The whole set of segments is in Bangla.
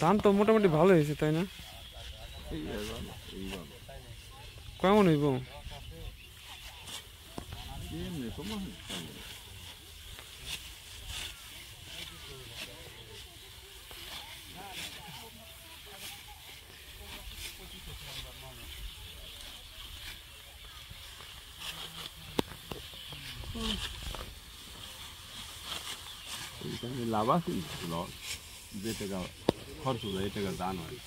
ধান তো মোটামুটি ভালো হয়েছে তাই না? কেমন হইব? লাভ আছে যে টাকা খরচ হয় এই টাকা দান হয়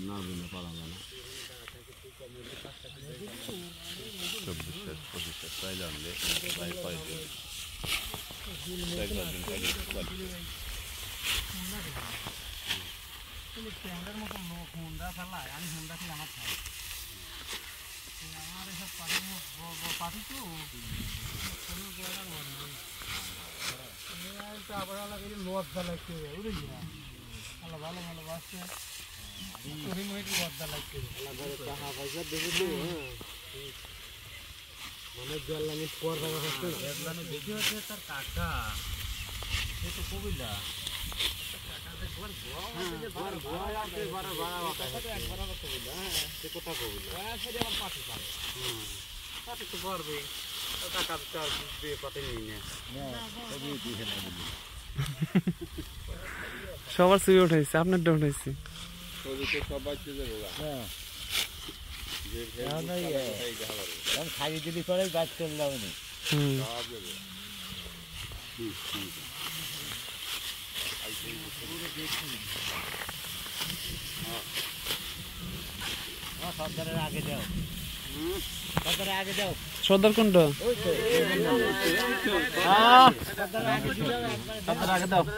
না দিনে পারা যায় না 24-25 চাইলে আনলে প্রায় 6 দিন 4 দিন ট্যাঙ্কের মতো হুন্ডা ফেলায় আমি হুন্ডা খেলে আমার খাই আমার এসব পাঠি তো আবার আলাদা লোয়ার লাগছে বুঝলি না আল্লাহ ভালো ভালো বাসছে লোয়ার লাগছে টাকা পয়সা দেবে তো মানে জেলানি পর টাকা হচ্ছে জেলানি বেশি হচ্ছে তার কাকা সে তো কবিলা সবার ছবি উঠাইছে আপনারটা উঠাইছি খাইয়ে দিলি পরে গাছ চলে যাবে না সর্দারের আগে যাও সর্দারের আগে যাও সর্দার কোনটা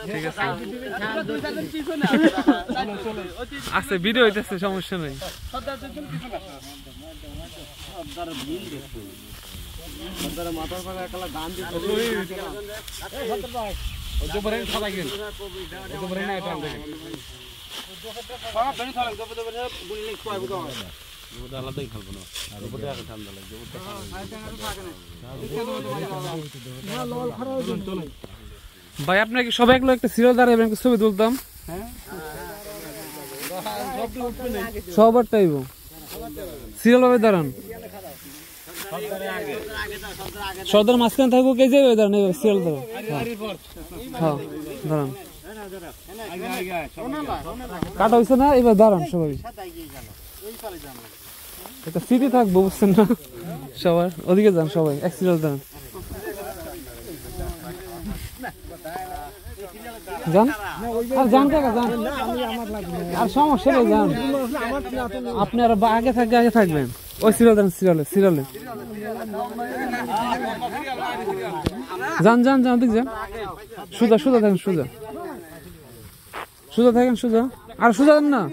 ঠিক আছে আচ্ছা ভিডিও হইতেছে সমস্যা নেই মাথার পাকা একলা গান দিতে আলাদাই খাবো না ঠান্ডা লাগবে ভাই আপনাকে সবাই একলো একটা সিরিয়াল দাঁড়াবেন ছবি তুলতাম সবার টাইব সিরিয়াল ভাবে দাঁড়ান সর্দার মাঝখানে থাকবো কে যাবে দাঁড়ান সিরিয়াল দাঁড়ান হ্যাঁ দাঁড়ান কাটা হয়েছে না এবার দাঁড়ান সবাই একটা স্মৃতি থাকবো বুঝছেন না সবার ওদিকে যান সবাই এক সিরিয়াল দাঁড়ান যান আর যান কাকা যান আর সমস্যা নেই যান আপনি আর আগে থাকবেন ওই সিরিয়াল দেন সিরিয়ালে যান যান যান দিক যান সোজা থাকেন সোজা থাকেন সোজা আর সোজা দেন না